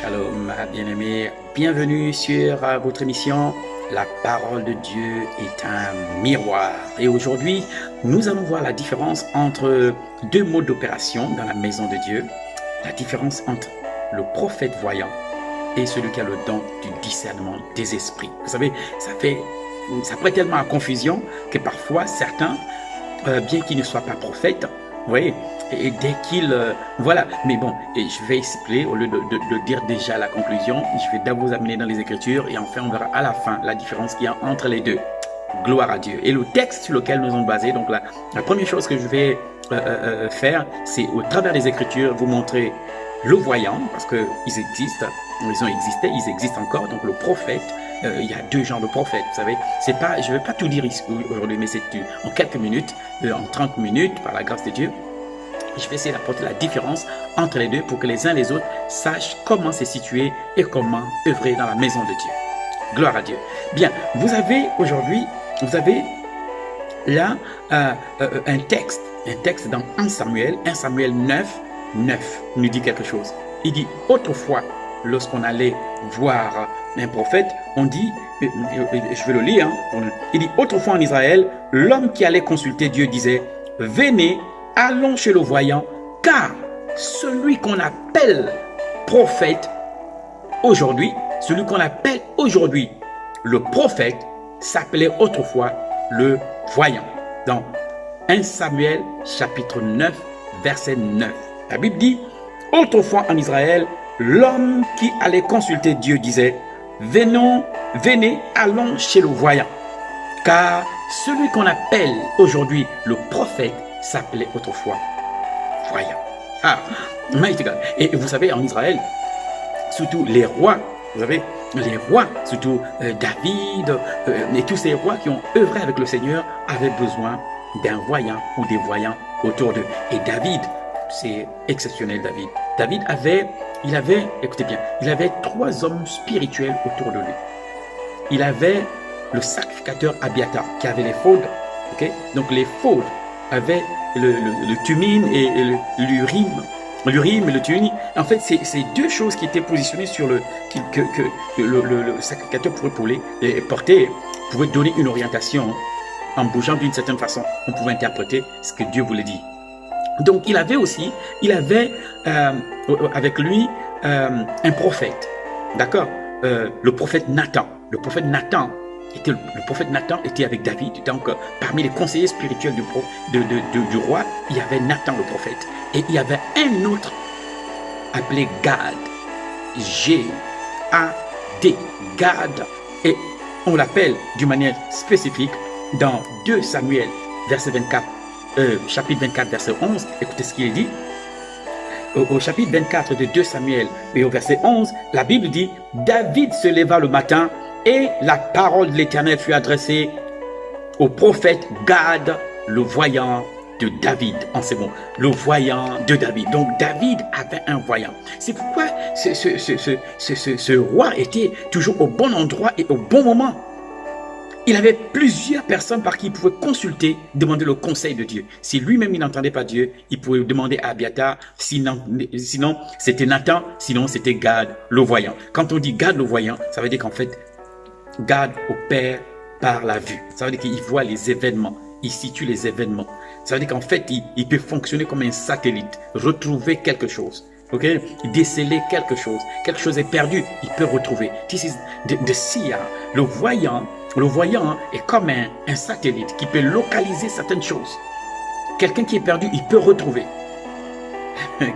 Shalom, bien-aimés. Bienvenue sur votre émission La parole de Dieu est un miroir. Et aujourd'hui, nous allons voir la différence entre deux modes d'opération dans la maison de Dieu. La différence entre le prophète voyant et celui qui a le don du discernement des esprits. Vous savez, ça prête tellement à confusion que parfois certains, bien qu'ils ne soient pas prophètes, oui, et dès qu'il... voilà, mais bon, et je vais expliquer, au lieu de dire déjà la conclusion, je vais d'abord vous amener dans les Écritures et enfin on verra à la fin la différence qu'il y a entre les deux. Gloire à Dieu. Et le texte sur lequel nous sommes basés, donc la première chose que je vais faire, c'est au travers des Écritures, vous montrer le voyant, parce qu'ils existent, ils ont existé, ils existent encore, donc le prophète. Il y a deux genres de prophètes, vous savez. C'est pas, je ne vais pas tout dire ici aujourd'hui, mais c'est en quelques minutes, en 30 minutes, par la grâce de Dieu. Je vais essayer d'apporter la différence entre les deux pour que les uns et les autres sachent comment se situer et comment œuvrer dans la maison de Dieu. Gloire à Dieu. Bien, vous avez aujourd'hui, là un texte dans 1 Samuel 9 nous dit quelque chose. Il dit autrefois, lorsqu'on allait voir un prophète, on dit, je vais le lire, il dit autrefois en Israël, l'homme qui allait consulter Dieu disait, venez, allons chez le voyant, car celui qu'on appelle prophète aujourd'hui, le prophète s'appelait autrefois le voyant. Dans 1 Samuel chapitre 9, verset 9. La Bible dit, autrefois en Israël, l'homme qui allait consulter Dieu disait, venez, allons chez le voyant. Car celui qu'on appelle aujourd'hui le prophète s'appelait autrefois voyant. Ah, mighty God. Et vous savez, en Israël, surtout les rois, surtout David et tous ces rois qui ont œuvré avec le Seigneur avaient besoin d'un voyant ou des voyants autour d'eux. Et David, c'est exceptionnel, David écoutez bien, il avait trois hommes spirituels autour de lui. Il avait le sacrificateur Abiathar qui avait les faudes, donc les faudes avaient le tumine et l'urim et le tumine. En fait, c'est deux choses qui étaient positionnées sur le sacrificateur pouvait porter, pouvait donner une orientation en bougeant d'une certaine façon. On pouvait interpréter ce que Dieu voulait dire. Donc, il avait avec lui un prophète, d'accord, le prophète Nathan. Le prophète Nathan était avec David. Donc, parmi les conseillers spirituels du roi, il y avait Nathan le prophète. Et il y avait un autre appelé Gad, G-A-D, Gad. Et on l'appelle d'une manière spécifique dans 2 Samuel, chapitre 24, verset 11. Écoutez ce qu'il est dit. Au chapitre 24 de 2 Samuel et au verset 11, la Bible dit, David se leva le matin et la parole de l'Éternel fut adressée au prophète Gad, le voyant de David. En ces mots, le voyant de David. Donc David avait un voyant. C'est pourquoi ce roi était toujours au bon endroit et au bon moment. Il avait plusieurs personnes par qui il pouvait consulter, demander le conseil de Dieu. Si lui-même il n'entendait pas Dieu, il pouvait demander à Abiathar, sinon c'était Nathan, sinon c'était Gad le voyant. Quand on dit Gad le voyant, ça veut dire qu'en fait, Gad opère par la vue. Ça veut dire qu'il voit les événements, il situe les événements. Ça veut dire qu'en fait, il peut fonctionner comme un satellite, retrouver quelque chose. Déceler quelque chose est perdu, il peut retrouver. This is the seer. Le voyant est comme un satellite qui peut localiser certaines choses. Quelqu'un qui est perdu, il peut retrouver.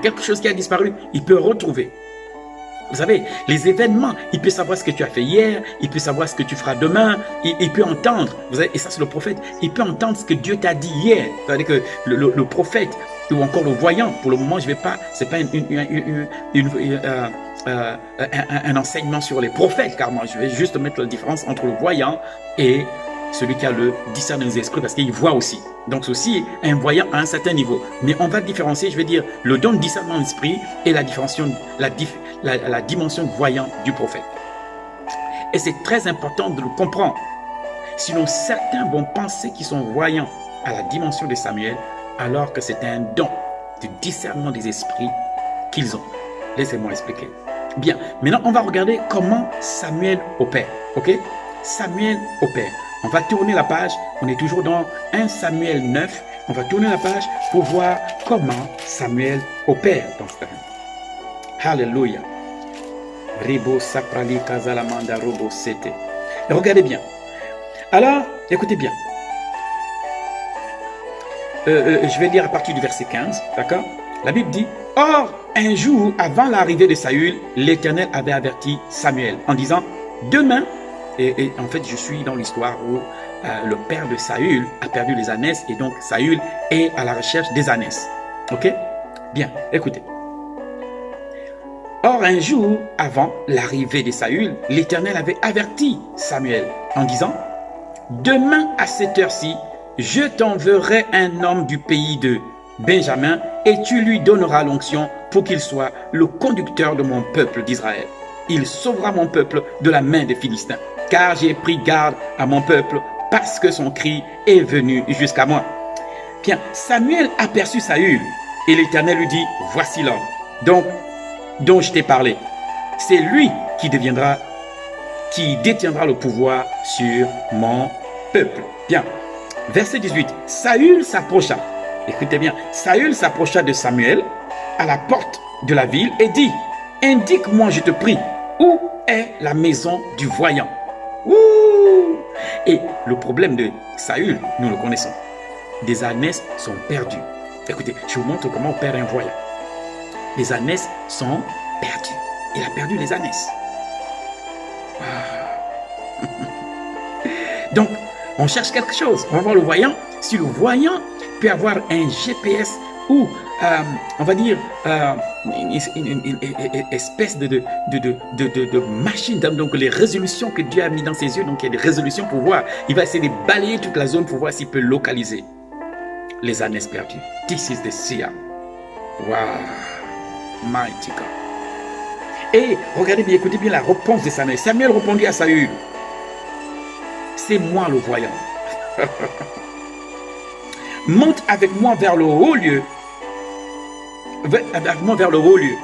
Quelque chose qui a disparu, il peut retrouver. Vous savez, les événements, il peut savoir ce que tu as fait hier, il peut savoir ce que tu feras demain, il peut entendre, vous savez, et ça c'est le prophète, il peut entendre ce que Dieu t'a dit hier. C'est-à-dire que le prophète, ou encore le voyant, pour le moment je vais pas, c'est pas un enseignement sur les prophètes, car moi je vais juste mettre la différence entre le voyant et celui qui a le discernement des esprits, parce qu'il voit aussi. Donc ceci est un voyant à un certain niveau. Mais on va différencier, je vais dire, le don de discernement d'esprit et la dimension voyant du prophète. Et c'est très important de le comprendre. Sinon, certains vont penser qu'ils sont voyants à la dimension de Samuel, alors que c'est un don de discernement des esprits qu'ils ont. Laissez-moi expliquer. Bien, maintenant on va regarder comment Samuel opère. Ok? Samuel opère. On va tourner la page, on est toujours dans 1 Samuel 9. On va tourner la page pour voir comment Samuel opère dans ce terrain. Alléluia. Ribo saprali kazalamanda robo sete. Regardez bien. Alors, écoutez bien. Je vais lire à partir du verset 15, d'accord? La Bible dit, « Or, un jour avant l'arrivée de Saül, l'Éternel avait averti Samuel en disant, « Demain, et en fait, je suis dans l'histoire où le père de Saül a perdu les ânesses et donc Saül est à la recherche des ânesses. Ok? Bien, écoutez. Or, un jour avant l'arrivée de Saül, l'Éternel avait averti Samuel en disant, « Demain à cette heure-ci, je t'enverrai un homme du pays de Benjamin et tu lui donneras l'onction pour qu'il soit le conducteur de mon peuple d'Israël. Il sauvera mon peuple de la main des Philistins, car j'ai pris garde à mon peuple parce que son cri est venu jusqu'à moi. » Bien, Samuel aperçut Saül et l'Éternel lui dit, « Voici l'homme dont je t'ai parlé. C'est lui qui détiendra le pouvoir sur mon peuple. » Bien. Verset 18. Saül s'approcha. Écoutez bien. Saül s'approcha de Samuel à la porte de la ville et dit, « Indique-moi, je te prie, où est la maison du voyant? » Ouh! Et le problème de Saül, nous le connaissons. Des ânesses sont perdues. Écoutez, je vous montre comment on perd un voyant. Les ânesses sont perdues. Il a perdu les ânesses. Wow. Donc, on cherche quelque chose. On va voir le voyant. Si le voyant peut avoir un GPS ou, on va dire, une espèce de machine, donc les résolutions que Dieu a mis dans ses yeux, donc il y a des résolutions pour voir. Il va essayer de balayer toute la zone pour voir s'il peut localiser les ânesses perdues. This is the seer. Wow. Mighty God. Et regardez bien, écoutez bien la réponse de Samuel. Samuel répondit à Saül, « C'est moi le voyant. Monte avec moi vers le haut lieu. Avec moi vers le haut lieu.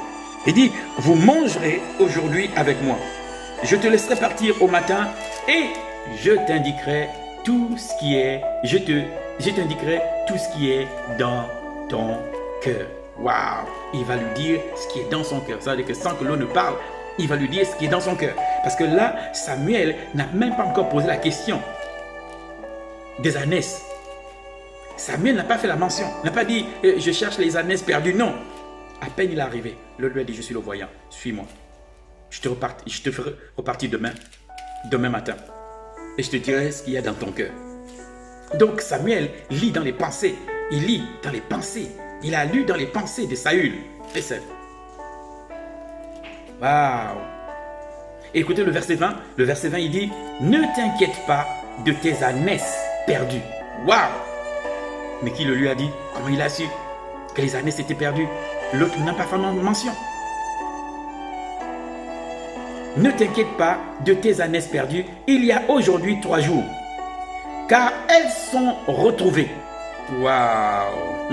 Il dit, vous mangerez aujourd'hui avec moi. Je te laisserai partir au matin et je t'indiquerai tout ce qui est, je t'indiquerai tout ce qui est dans ton cœur. Waouh! Il va lui dire ce qui est dans son cœur. Ça veut dire que sans que l'on ne parle, il va lui dire ce qui est dans son cœur. Parce que là, Samuel n'a même pas encore posé la question des ânesses. Samuel n'a pas fait la mention, n'a pas dit je cherche les ânesses perdues. Non. À peine il est arrivé, le lui a dit, je suis le voyant, suis-moi. Je te ferai repartir demain matin. Et je te dirai ce qu'il y a dans ton cœur. Donc Samuel lit dans les pensées. Il lit dans les pensées. Il a lu dans les pensées de Saül. Et c'est... Waouh! Écoutez le verset 20. Le verset 20, il dit, ne t'inquiète pas de tes ânesses perdues. Waouh! Mais qui le lui a dit? Comment il a su que les ânesses étaient perdues? L'autre n'a pas fait mention. Ne t'inquiète pas de tes ânesses perdues. Il y a aujourd'hui 3 jours. Car elles sont retrouvées. Waouh!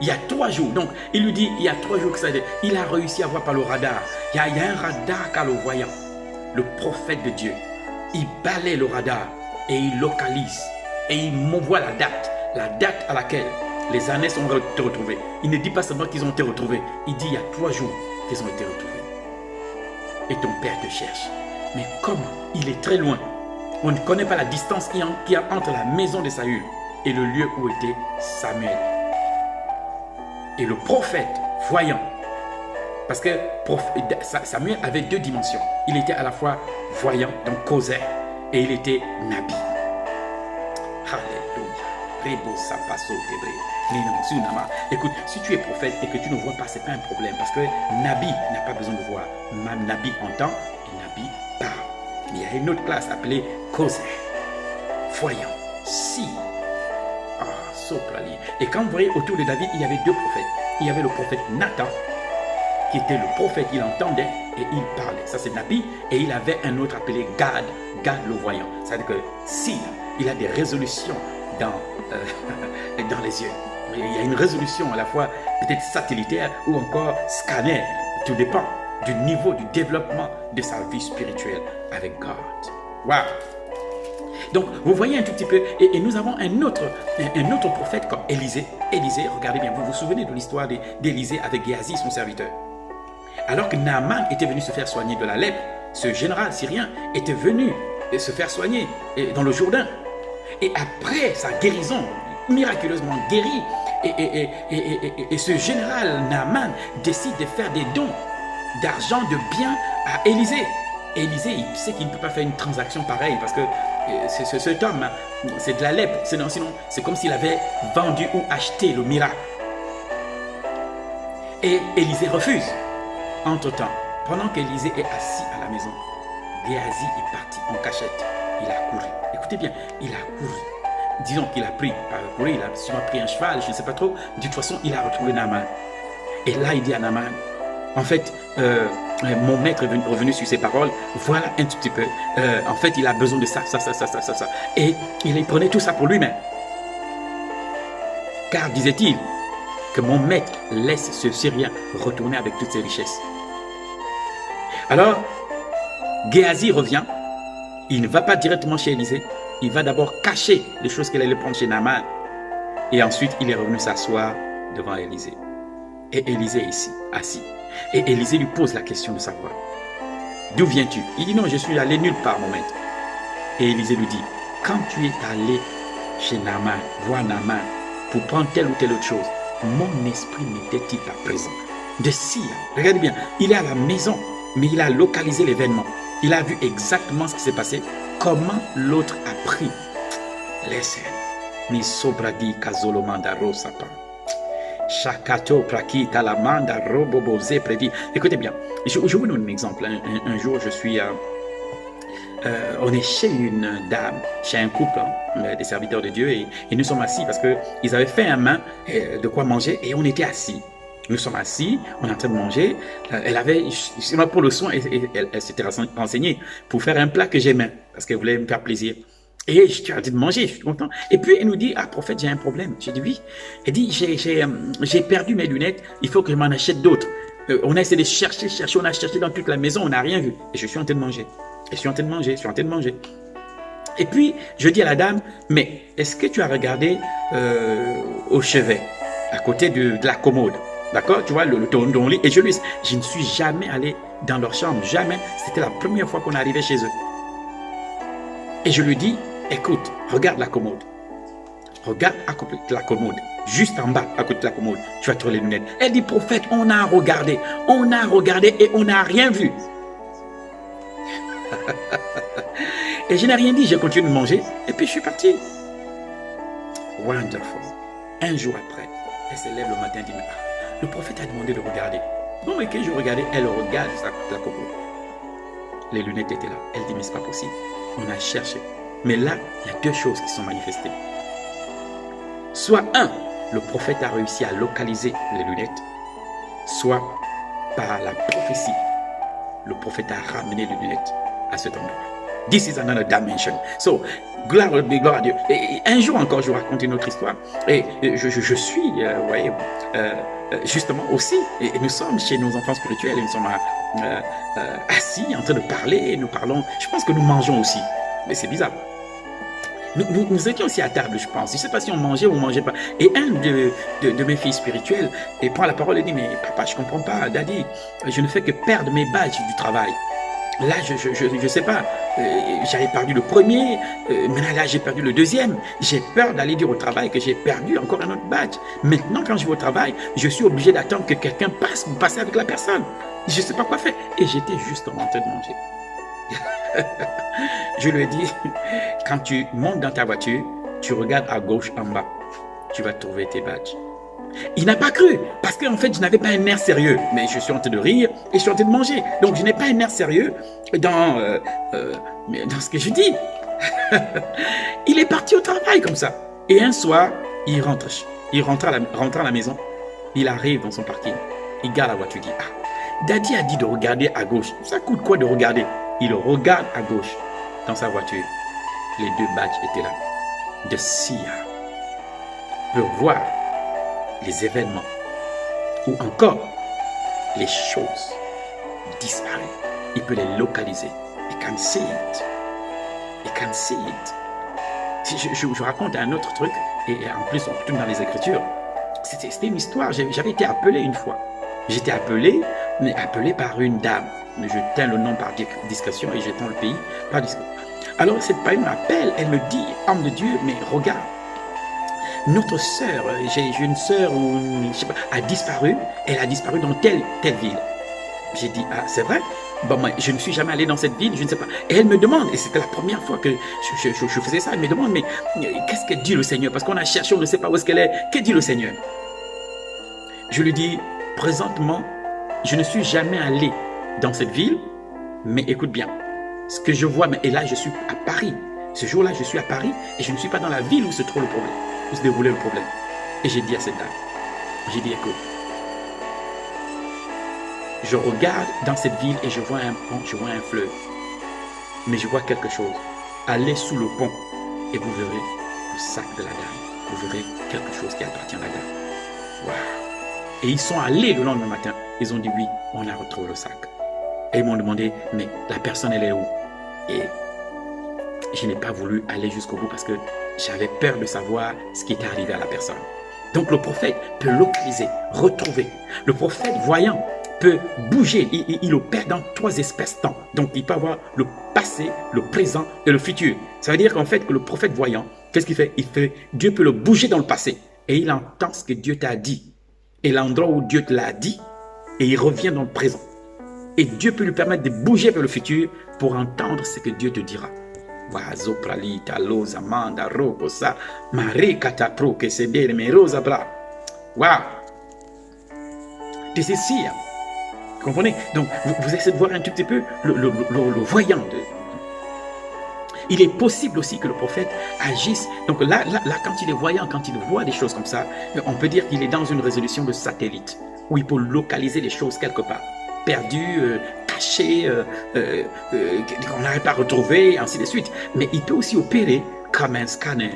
Il y a 3 jours. Donc, il lui dit, il y a 3 jours que ça... Il a réussi à voir par le radar. Il y a un radar qu'a le voyant. Le prophète de Dieu. Il balaie le radar et il localise. Et il m'envoie la date à laquelle les ânesses ont été retrouvées. Il ne dit pas seulement qu'ils ont été retrouvés. Il dit, il y a 3 jours qu'ils ont été retrouvés. Et ton père te cherche. Mais comme il est très loin, on ne connaît pas la distance qu'il y a entre la maison de Saül et le lieu où était Samuel. Et le prophète, voyant, parce que Samuel avait 2 dimensions. Il était à la fois voyant, donc causeur, et il était nabi. Alléluia. Écoute, si tu es prophète et que tu ne vois pas, ce n'est pas un problème, parce que nabi n'a pas besoin de voir. Nabi entend et nabi parle. Mais il y a une autre classe appelée causeur, voyant, si. Et quand vous voyez autour de David, il y avait 2 prophètes. Il y avait le prophète Nathan, qui était le prophète, il entendait et il parlait. Ça c'est Nabi. Et il avait un autre appelé Gad, Gad le voyant. C'est-à-dire que si il a des résolutions dans les yeux. Il y a une résolution à la fois peut-être satellitaire ou encore scanner. Tout dépend du niveau du développement de sa vie spirituelle avec God. Wow! Donc, vous voyez un tout petit peu, et nous avons un autre prophète comme Élisée. Élisée, regardez bien, vous vous souvenez de l'histoire d'Élisée avec Géasi, son serviteur. Alors que Naaman était venu se faire soigner de la lèpre, ce général syrien était venu se faire soigner dans le Jourdain. Et après sa guérison, miraculeusement guéri, et ce général Naaman décide de faire des dons d'argent, de biens à Élisée. Élisée, il sait qu'il ne peut pas faire une transaction pareille parce que cet homme, c'est de la lèpre. Sinon, c'est comme s'il avait vendu ou acheté le miracle. Et Élisée refuse. Entre-temps, pendant qu'Élisée est assis à la maison, Géasi est parti en cachette. Il a couru. Écoutez bien, il a couru. Disons qu'il a pris, il a sûrement pris un cheval, je ne sais pas trop. De toute façon, il a retrouvé Naaman. Et là, il dit à Naaman, en fait, mon maître est revenu sur ses paroles. Voilà un tout petit peu. En fait, il a besoin de ça. Et il prenait tout ça pour lui-même. Car, disait-il, que mon maître laisse ce Syrien retourner avec toutes ses richesses. Alors, Géasi revient. Il ne va pas directement chez Élisée. Il va d'abord cacher les choses qu'il allait prendre chez Naaman. Et ensuite, il est revenu s'asseoir devant Élisée. Et Élisée est ici, assis. Et Élisée lui pose la question de savoir, d'où viens-tu? Il dit non, je suis allé nulle part, mon maître. Et Élisée lui dit, quand tu es allé chez Naaman, voir Naaman, pour prendre telle ou telle autre chose, mon esprit n'était-il pas présent? De si, regardez bien, il est à la maison, mais il a localisé l'événement. Il a vu exactement ce qui s'est passé, comment l'autre a pris. Laissez, mi sobradi kazolomanda rosapa. Chakato prakita la manda roboboze prédit. Écoutez bien, je vous donne un exemple. Un jour, je suis on est chez une dame, chez un couple, des serviteurs de Dieu, et nous sommes assis parce qu'ils avaient fait un main de quoi manger et on était assis. Nous sommes assis, on est en train de manger. Elle avait, pour le soin, elle s'était renseignée pour faire un plat que j'aimais parce qu'elle voulait me faire plaisir. Et je suis en train de manger, je suis content. Et puis elle nous dit, ah prophète, j'ai un problème. J'ai dit oui. Elle dit, j'ai perdu mes lunettes, il faut que je m'en achète d'autres. On a essayé de chercher, on a cherché dans toute la maison, on n'a rien vu. Et je suis en train de manger. Et je suis en train de manger. Et puis, je dis à la dame, mais est-ce que tu as regardé au chevet, à côté de la commode? D'accord? Tu vois, ton lit. Et je ne suis jamais allé dans leur chambre, jamais. C'était la première fois qu'on arrivait chez eux. Et je lui dis, écoute, regarde la commode. Regarde à côté de la commode. Juste en bas, à côté de la commode, tu vas trouver les lunettes. Elle dit, prophète, on a regardé et on n'a rien vu. Et je n'ai rien dit, j'ai continué de manger et puis je suis parti. Wonderful. Un jour après, elle se lève le matin et dit, le prophète a demandé de regarder. Non, mais quand je regardais, elle regarde la commode. Les lunettes étaient là. Elle dit, mais c'est pas possible. On a cherché. Mais là, il y a deux choses qui sont manifestées. Soit un, le prophète a réussi à localiser les lunettes, soit par la prophétie, le prophète a ramené les lunettes à cet endroit. This is another dimension. So, gloire à Dieu. Et un jour encore, je vous raconte une autre histoire. Et je suis, voyez, justement aussi, et nous sommes chez nos enfants spirituels, et nous sommes assis en train de parler, et nous parlons. Je pense que nous mangeons aussi, mais c'est bizarre. Nous étions aussi à table, je pense. Je ne sais pas si on mangeait ou on ne mangeait pas. Et un de mes filles spirituelles prend la parole et dit, mais papa, je ne comprends pas, daddy, je ne fais que perdre mes badges du travail. Là, je ne sais pas, j'avais perdu le premier, maintenant là, j'ai perdu le deuxième. J'ai peur d'aller dire au travail que j'ai perdu encore un autre badge. Maintenant, quand je vais au travail, je suis obligé d'attendre que quelqu'un passe pour passer avec la personne. Je ne sais pas quoi faire. Et j'étais justement en train de manger. Je lui ai dit, quand tu montes dans ta voiture, tu regardes à gauche en bas, tu vas trouver tes badges. Il n'a pas cru, parce qu'en fait, je n'avais pas un air sérieux. Mais je suis en train de rire et je suis en train de manger. Donc, je n'ai pas un air sérieux dans ce que je dis. Il est parti au travail comme ça. Et un soir, il rentre à la maison. Il arrive dans son parking. Il garde la voiture. Il dit, ah, Daddy a dit de regarder à gauche. Ça coûte quoi de regarder? Il regarde à gauche dans sa voiture. Les deux badges étaient là. De Sia peut voir les événements ou encore les choses disparaissent. Il peut les localiser. He can see it. He can see it. Je raconte un autre truc, et en plus on retourne dans les Écritures. C'était une histoire, j'avais été appelé une fois. J'étais appelé, mais appelé par une dame. Je tiens le nom par discrétion et j'étends le pays par discrétion. Alors cette femme m'appelle, elle me dit, homme de Dieu, mais regarde, notre sœur, j'ai une sœur je sais pas, a disparu, elle a disparu dans telle ville. J'ai dit, ah c'est vrai? Bon, moi, je ne suis jamais allé dans cette ville, je ne sais pas. Et elle me demande, et c'était la première fois que je faisais ça, elle me demande, mais qu'est-ce que dit le Seigneur? Parce qu'on a cherché, on ne sait pas où est-ce qu'elle est. Que dit le Seigneur? Je lui dis, présentement, je ne suis jamais allé dans cette ville, mais écoute bien, ce que je vois, et là je suis à Paris. Ce jour-là, je suis à Paris et je ne suis pas dans la ville où se trouve le problème, où se déroulait le problème. Et j'ai dit à cette dame, j'ai dit, écoute, je regarde dans cette ville et je vois un pont, je vois un fleuve. Mais je vois quelque chose. Allez sous le pont et vous verrez le sac de la dame. Vous verrez quelque chose qui appartient à la dame. Wow. Et ils sont allés le lendemain matin. Ils ont dit oui, on a retrouvé le sac. Et ils m'ont demandé, mais la personne elle est où? Et je n'ai pas voulu aller jusqu'au bout parce que j'avais peur de savoir ce qui était arrivé à la personne. Donc le prophète peut localiser, retrouver. Le prophète voyant peut bouger, il opère dans 3 espaces-temps. Donc il peut avoir le passé, le présent et le futur. Ça veut dire qu'en fait que le prophète voyant, qu'est-ce qu'il fait? Dieu peut le bouger dans le passé et il entend ce que Dieu t'a dit. Et l'endroit où Dieu te l'a dit, et il revient dans le présent. Et Dieu peut lui permettre de bouger vers le futur pour entendre ce que Dieu te dira. Wow. This is here. Vous comprenez? Donc, vous essayez de voir un tout petit peu le voyant. Il est possible aussi que le prophète agisse. Donc là, quand il est voyant, quand il voit des choses comme ça, on peut dire qu'il est dans une résolution de satellite, où il peut localiser les choses quelque part, perdues, cachées, qu'on n'arrive pas à retrouver, ainsi de suite. Mais il peut aussi opérer comme un scanner.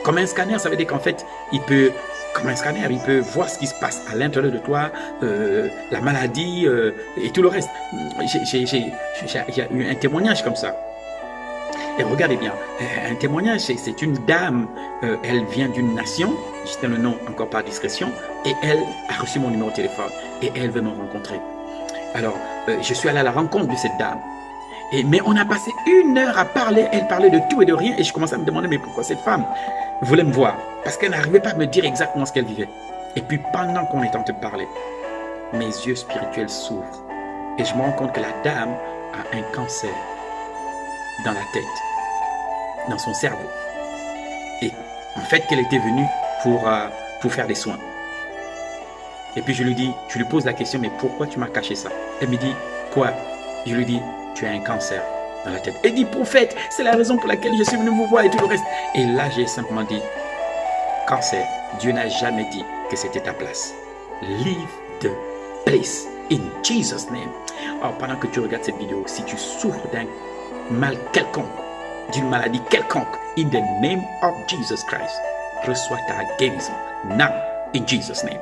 Comme un scanner, ça veut dire qu'en fait, comme un scanner, il peut voir ce qui se passe à l'intérieur de toi, la maladie et tout le reste. J'ai eu un témoignage comme ça. Et regardez bien, un témoignage, c'est une dame, elle vient d'une nation, je tiens le nom encore par discrétion, et elle a reçu mon numéro de téléphone, et elle veut me rencontrer. Alors, je suis allé à la rencontre de cette dame. Mais on a passé 1 heure à parler, elle parlait de tout et de rien, et je commençais à me demander, mais pourquoi cette femme voulait me voir? Parce qu'elle n'arrivait pas à me dire exactement ce qu'elle vivait. Et puis pendant qu'on est en train de parler, mes yeux spirituels s'ouvrent, et je me rends compte que la dame a un cancer dans la tête, dans son cerveau. Et en fait, qu'elle était venue pour faire des soins. Et puis je lui pose la question, mais pourquoi tu m'as caché ça? Elle me dit, quoi? Je lui dis, tu as un cancer dans la tête. Elle dit, prophète, c'est la raison pour laquelle je suis venu vous voir et tout le reste. Et là, j'ai simplement dit, cancer, Dieu n'a jamais dit que c'était ta place. Leave the place in Jesus' name. Alors, pendant que tu regardes cette vidéo, si tu souffres d'un mal quelconque, d'une maladie quelconque, in the name of Jesus Christ, reçois ta guérison. Now, in Jesus' name.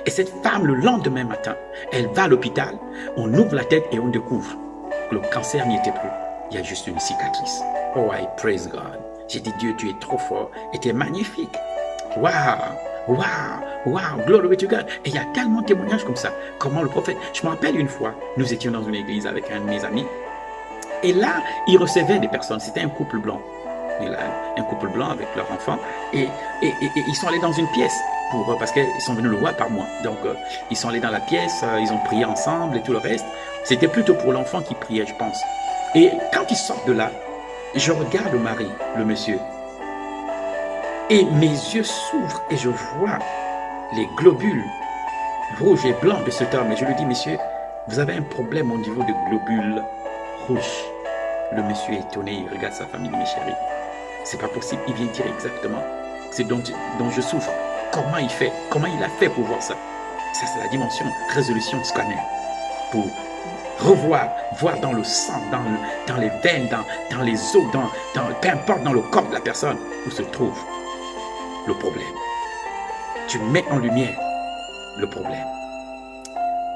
Et cette femme, le lendemain matin, elle va à l'hôpital, on ouvre la tête et on découvre que le cancer n'y était plus. Il y a juste une cicatrice. Oh, I praise God. J'ai dit, Dieu, tu es trop fort et tu es magnifique. Wow, wow, wow, glory to God. Et il y a tellement de témoignages comme ça. Comment le prophète, je me rappelle une fois, nous étions dans une église avec un de mes amis. Et là, il recevait des personnes. C'était un couple blanc. Un couple blanc avec leur enfant. Et ils sont allés dans une pièce. Parce qu'ils sont venus le voir par mois. Donc, ils sont allés dans la pièce. Ils ont prié ensemble et tout le reste. C'était plutôt pour l'enfant qui priait, je pense. Et quand ils sortent de là, je regarde le mari, le monsieur. Et mes yeux s'ouvrent et je vois les globules rouges et blancs de cet homme. Et je lui dis, monsieur, vous avez un problème au niveau des globules rouge. Le monsieur est étonné, il regarde sa famille, mes chéris. C'est pas possible, il vient dire exactement c'est dont je souffre. Comment il fait? Comment il a fait pour voir ça? Ça, c'est la dimension résolution scanner. Pour revoir, voir dans le sang, dans les veines, dans les os, peu importe dans le corps de la personne où se trouve le problème. Tu mets en lumière le problème.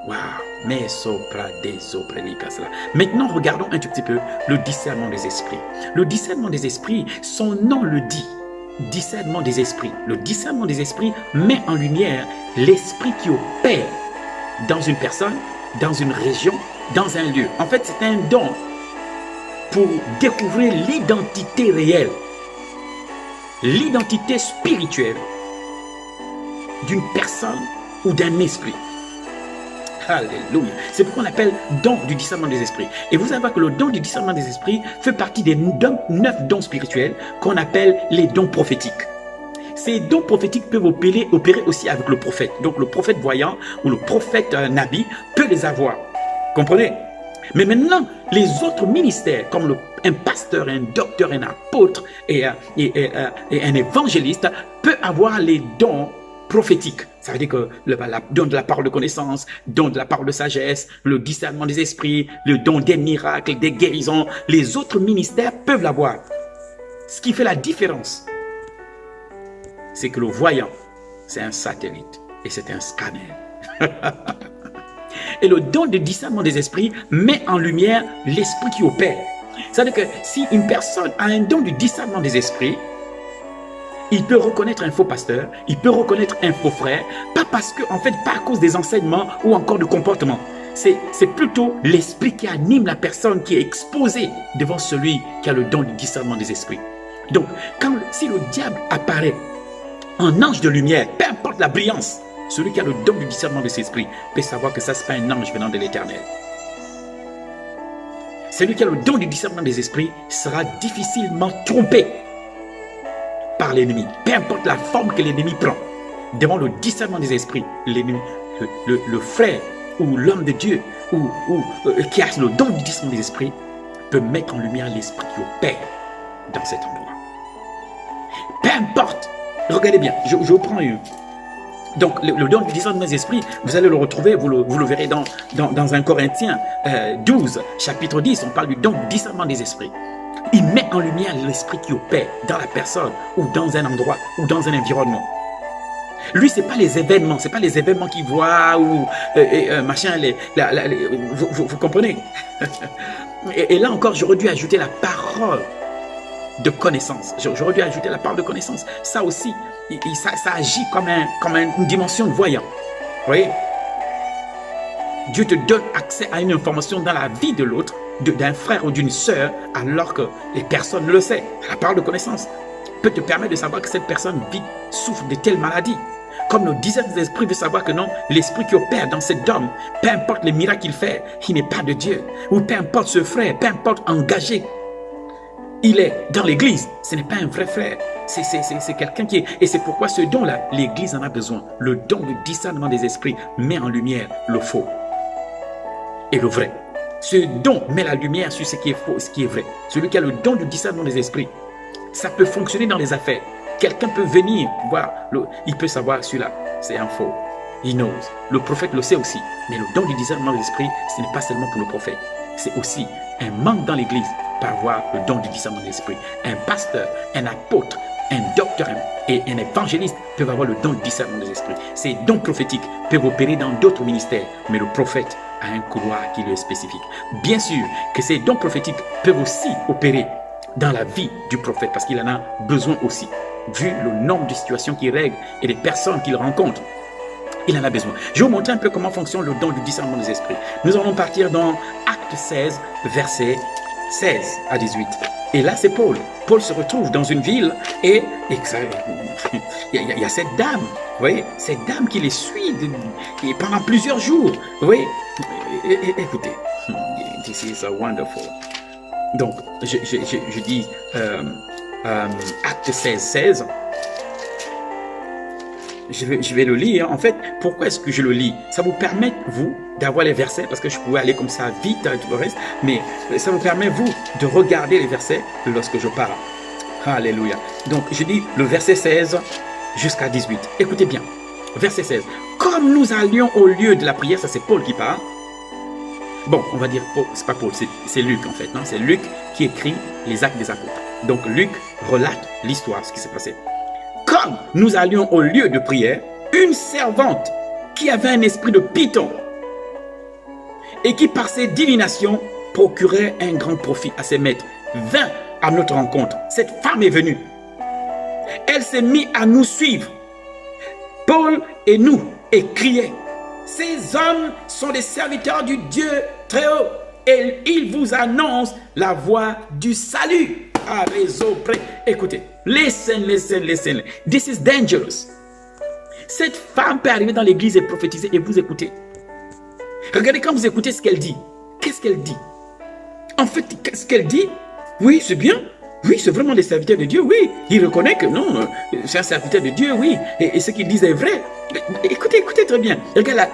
Waouh, mais sopra des sopra cela. Maintenant, regardons un tout petit peu le discernement des esprits. Le discernement des esprits, son nom le dit. Discernement des esprits. Le discernement des esprits met en lumière l'esprit qui opère dans une personne, dans une région, dans un lieu. En fait, c'est un don pour découvrir l'identité réelle, l'identité spirituelle d'une personne ou d'un esprit. Alléluia. C'est pourquoi on appelle don du discernement des esprits. Et vous savez que le don du discernement des esprits fait partie des 9 dons spirituels qu'on appelle les dons prophétiques. Ces dons prophétiques peuvent opérer aussi avec le prophète. Donc le prophète voyant ou le prophète nabi peut les avoir. Comprenez? Mais maintenant, les autres ministères, comme un pasteur, un docteur, un apôtre et un évangéliste, peut avoir les dons prophétiques. Ça veut dire que le don de la parole de connaissance, don de la parole de sagesse, le discernement des esprits, le don des miracles, des guérisons, les autres ministères peuvent l'avoir. Ce qui fait la différence, c'est que le voyant, c'est un satellite et c'est un scanner. Et le don de discernement des esprits met en lumière l'esprit qui opère. C'est-à-dire que si une personne a un don du discernement des esprits, il peut reconnaître un faux pasteur, il peut reconnaître un faux frère, pas parce que, en fait, pas à cause des enseignements ou encore du comportement. C'est plutôt l'esprit qui anime la personne qui est exposée devant celui qui a le don du discernement des esprits. Donc, si le diable apparaît en ange de lumière, peu importe la brillance, celui qui a le don du discernement des esprits peut savoir que ça, ce n'est pas un ange venant de l'Éternel. Celui qui a le don du discernement des esprits sera difficilement trompé par l'ennemi, peu importe la forme que l'ennemi prend. Devant le discernement des esprits, l'ennemi, le frère ou l'homme de Dieu qui a le don du discernement des esprits peut mettre en lumière l'esprit qui opère dans cet endroit. Peu importe, regardez bien, je prends une. Donc, le don du discernement des esprits, vous allez le retrouver, vous le verrez dans 1 Corinthiens 12, chapitre 10, on parle du don du discernement des esprits. Il met en lumière l'esprit qui opère dans la personne ou dans un endroit ou dans un environnement. Lui, ce n'est pas les événements, ce n'est pas les événements qu'il voit ou machin, vous comprenez? et là encore, j'aurais dû ajouter la parole de connaissance. J'aurais dû ajouter la parole de connaissance. Ça aussi, ça agit comme une dimension de voyant. Vous voyez? Dieu te donne accès à une information dans la vie de l'autre, d'un frère ou d'une sœur, alors que les personnes ne le savent. La parole de connaissance peut te permettre de savoir que cette personne souffre de telle maladie. Comme le discernement des esprits veut savoir que non, l'esprit qui opère dans cet homme, peu importe les miracles qu'il fait, il n'est pas de Dieu. Ou peu importe ce frère, peu importe engagé, il est dans l'église, ce n'est pas un vrai frère. C'est quelqu'un qui est... Et c'est pourquoi ce don-là, l'église en a besoin. Le don du discernement des esprits met en lumière le faux et le vrai. Ce don met la lumière sur ce qui est faux, ce qui est vrai. Celui qui a le don du discernement des esprits, ça peut fonctionner dans les affaires. Quelqu'un peut venir voir, il peut savoir celui-là, c'est un faux. Il knows. Le prophète le sait aussi. Mais le don du discernement des esprits, ce n'est pas seulement pour le prophète. C'est aussi un manque dans l'église par avoir le don du discernement des esprits. Un pasteur, un apôtre, un docteur et un évangéliste peuvent avoir le don du discernement des esprits. Ces dons prophétiques peuvent opérer dans d'autres ministères, mais le prophète a un couloir qui lui est spécifique. Bien sûr que ces dons prophétiques peuvent aussi opérer dans la vie du prophète parce qu'il en a besoin aussi. Vu le nombre de situations qu'il règle et des personnes qu'il rencontre, il en a besoin. Je vais vous montrer un peu comment fonctionne le don du discernement des esprits. Nous allons partir dans Acte 16, versets 16 à 18. Et là, c'est Paul. Paul se retrouve dans une ville et il y a cette dame, vous voyez, cette dame qui les suit pendant plusieurs jours. Vous voyez, écoutez, this is wonderful. Donc, je dis Acte 16, 16. Je vais le lire. En fait, pourquoi est-ce que je le lis? Ça vous permet, vous, d'avoir les versets, parce que je pouvais aller comme ça vite et tout le reste, mais ça vous permet, vous, de regarder les versets lorsque je parle. Alléluia. Donc, je dis le verset 16 jusqu'à 18. Écoutez bien. Verset 16. Comme nous allions au lieu de la prière, ça c'est Paul qui parle. Bon, on va dire, c'est pas Paul, c'est Luc en fait. C'est Luc qui écrit les actes des apôtres. Donc, Luc relate l'histoire, ce qui s'est passé. Comme nous allions au lieu de prière, une servante qui avait un esprit de python et qui par ses divinations procurait un grand profit à ses maîtres, vint à notre rencontre. Cette femme est venue. Elle s'est mise à nous suivre, Paul et nous, et criait: ces hommes sont les serviteurs du Dieu très haut, et ils vous annoncent la voie du salut. Écoutez, listen. This is dangerous. Cette femme peut arriver dans l'église et prophétiser et vous écoutez. Regardez quand vous écoutez ce qu'elle dit. Qu'est-ce qu'elle dit? En fait, ce qu'elle dit, oui, c'est bien. Oui, c'est vraiment des serviteurs de Dieu, oui. Il reconnaît que non, c'est un serviteur de Dieu, oui. Et ce qu'il dit est vrai. Écoutez très bien. Regarde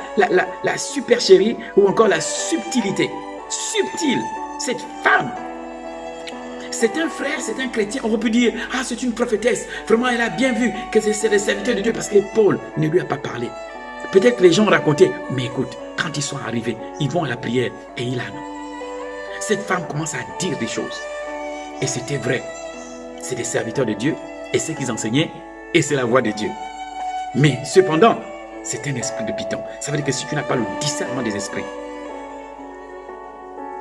la supercherie ou encore la subtilité. Subtile. Cette femme, c'est un frère, c'est un chrétien. On peut dire, ah, c'est une prophétesse. Vraiment, elle a bien vu que c'est le serviteur de Dieu parce que Paul ne lui a pas parlé. Peut-être que les gens ont raconté, mais écoute, quand ils sont arrivés, ils vont à la prière et il a non. Cette femme commence à dire des choses. Et c'était vrai. C'est des serviteurs de Dieu et ce qu'ils enseignaient, et c'est la voix de Dieu. Mais cependant, c'est un esprit de Python. Ça veut dire que si tu n'as pas le discernement des esprits,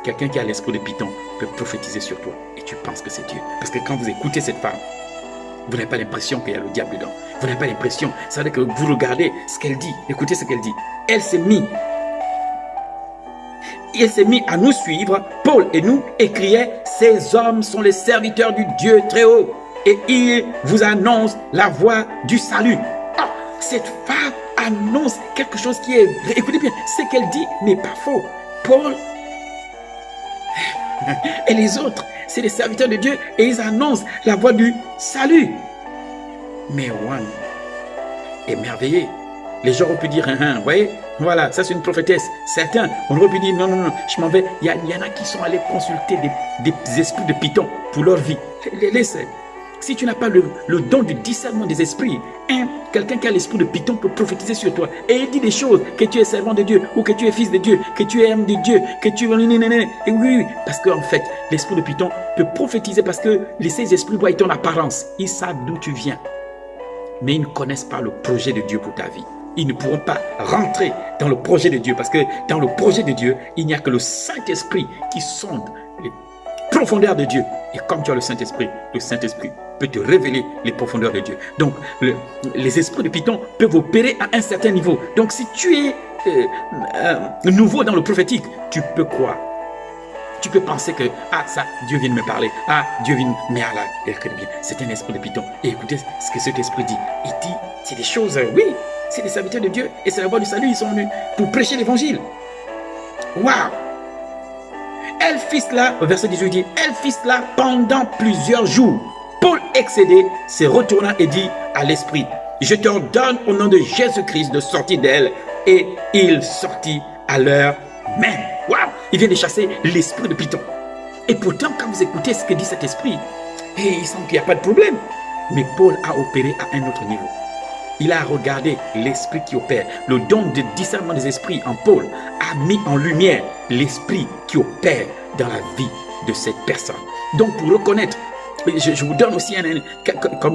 quelqu'un qui a l'esprit de Python peut prophétiser sur toi et tu penses que c'est Dieu. Parce que quand vous écoutez cette femme, vous n'avez pas l'impression qu'il y a le diable dedans. Vous n'avez pas l'impression. Ça veut dire que vous regardez ce qu'elle dit. Écoutez ce qu'elle dit. Elle s'est mise à nous suivre, Paul et nous, et criait: ces hommes sont les serviteurs du Dieu très haut, et ils vous annoncent la voie du salut. Ah, cette femme annonce quelque chose qui est vrai. Écoutez bien, ce qu'elle dit n'est pas faux. Paul et les autres, c'est les serviteurs de Dieu et ils annoncent la voie du salut. Mais One est merveilleux. Les gens ont pu dire, vous voyez, voilà, ça c'est une prophétesse. Certains, on aurait pu dire, non, je m'en vais. Il y en a qui sont allés consulter des esprits de Python pour leur vie. Laissez. Si tu n'as pas le don du discernement des esprits, quelqu'un qui a l'esprit de Python peut prophétiser sur toi. Et il dit des choses, que tu es servant de Dieu, ou que tu es fils de Dieu, que tu es âme de Dieu, que tu es... Et oui, parce qu'en fait, l'esprit de Python peut prophétiser parce que ces esprits voient ton apparence. Ils savent d'où tu viens. Mais ils ne connaissent pas le projet de Dieu pour ta vie. Ils ne pourront pas rentrer dans le projet de Dieu parce que dans le projet de Dieu, il n'y a que le Saint-Esprit qui sonde les profondeurs de Dieu. Et comme tu as le Saint-Esprit peut te révéler les profondeurs de Dieu. Donc, les esprits de Python peuvent opérer à un certain niveau. Donc, si tu es nouveau dans le prophétique, tu peux croire. Tu peux penser que, ça, Dieu vient de me parler. Dieu vient, mais là, écoutez bien, c'est un esprit de Python. Et écoutez ce que cet esprit dit. Il dit, c'est des choses, oui, c'est des serviteurs de Dieu. Et c'est la voie du salut, ils sont venus pour prêcher l'évangile. Waouh! Elle fit cela, au verset 18 dit, elle fit cela pendant plusieurs jours. Paul, excédé, se retourna et dit à l'esprit, je t'ordonne au nom de Jésus-Christ de sortir d'elle. Et il sortit à l'heure même. Waouh! Il vient de chasser l'esprit de Python. Et pourtant, quand vous écoutez ce que dit cet esprit, il semble qu'il n'y a pas de problème. Mais Paul a opéré à un autre niveau. Il a regardé l'esprit qui opère. Le don de discernement des esprits en Paul a mis en lumière l'esprit qui opère dans la vie de cette personne. Donc pour reconnaître, je vous donne aussi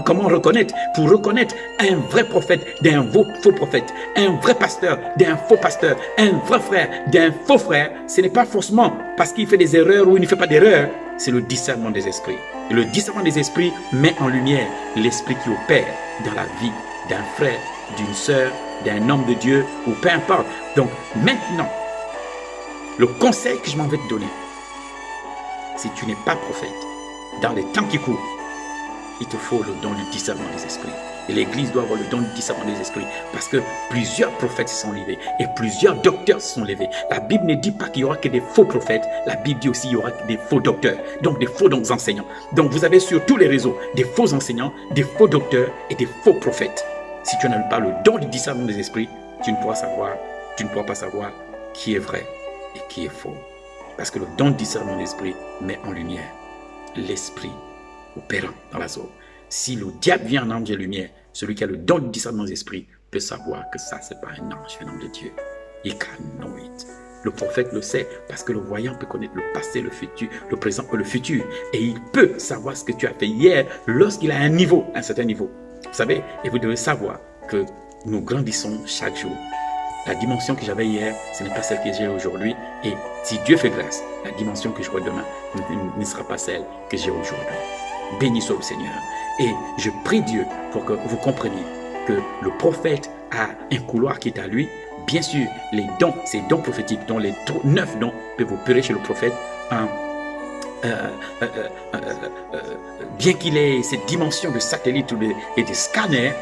comment reconnaître. Pour reconnaître un vrai prophète d'un faux prophète, un vrai pasteur d'un faux pasteur, un vrai frère d'un faux frère, ce n'est pas forcément parce qu'il fait des erreurs ou il ne fait pas d'erreurs, c'est le discernement des esprits. Et le discernement des esprits met en lumière l'esprit qui opère dans la vie d'un frère, d'une sœur, d'un homme de Dieu ou peu importe. Donc maintenant, le conseil que je m'en vais te donner, si tu n'es pas prophète, dans les temps qui courent, il te faut le don du discernement des esprits. Et l'Église doit avoir le don du discernement des esprits parce que plusieurs prophètes se sont levés et plusieurs docteurs se sont levés. La Bible ne dit pas qu'il y aura que des faux prophètes. La Bible dit aussi qu'il y aura que des faux docteurs, donc des faux enseignants. Donc vous avez sur tous les réseaux des faux enseignants, des faux docteurs et des faux prophètes. Si tu n'as pas le don du discernement des esprits, tu ne pourras pas savoir qui est vrai et qui est faux. Parce que le don du discernement des esprits met en lumière l'esprit opérant dans la zone. Si le diable vient en ange de lumière, celui qui a le don du discernement des esprits peut savoir que ça, c'est pas un ange, un homme de Dieu. He can know it. Le prophète le sait parce que le voyant peut connaître le passé, le futur, le présent et le futur. Et il peut savoir ce que tu as fait hier lorsqu'il a un certain niveau. Vous savez, et vous devez savoir que nous grandissons chaque jour. La dimension que j'avais hier, ce n'est pas celle que j'ai aujourd'hui. Et si Dieu fait grâce, la dimension que j'aurai demain ne sera pas celle que j'ai aujourd'hui. Béni soit le Seigneur. Et je prie Dieu pour que vous compreniez que le prophète a un couloir qui est à lui. Bien sûr, les dons, ces dons prophétiques, dont les 9 dons peuvent opérer chez le prophète, bien qu'il ait cette dimension de satellite et de scanner,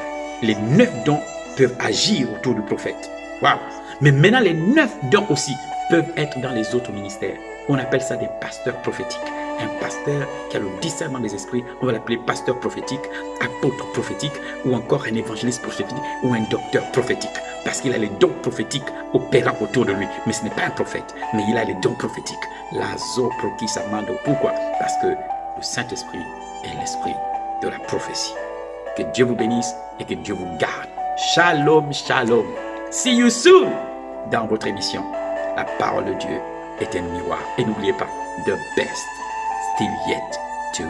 les 9 dons peuvent agir autour du prophète. Wow. Mais maintenant, les 9 dons aussi peuvent être dans les autres ministères. On appelle ça des pasteurs prophétiques. Un pasteur qui a le discernement des esprits, on va l'appeler pasteur prophétique, apôtre prophétique, ou encore un évangéliste prophétique, ou un docteur prophétique. Parce qu'il a les dons prophétiques opérant autour de lui. Mais ce n'est pas un prophète, mais il a les dons prophétiques. Lazo prokisamando. Pourquoi? Parce que le Saint-Esprit est l'esprit de la prophétie. Que Dieu vous bénisse et que Dieu vous garde. Shalom, shalom. See you soon dans votre émission. La parole de Dieu est un miroir. Et n'oubliez pas, the best still yet to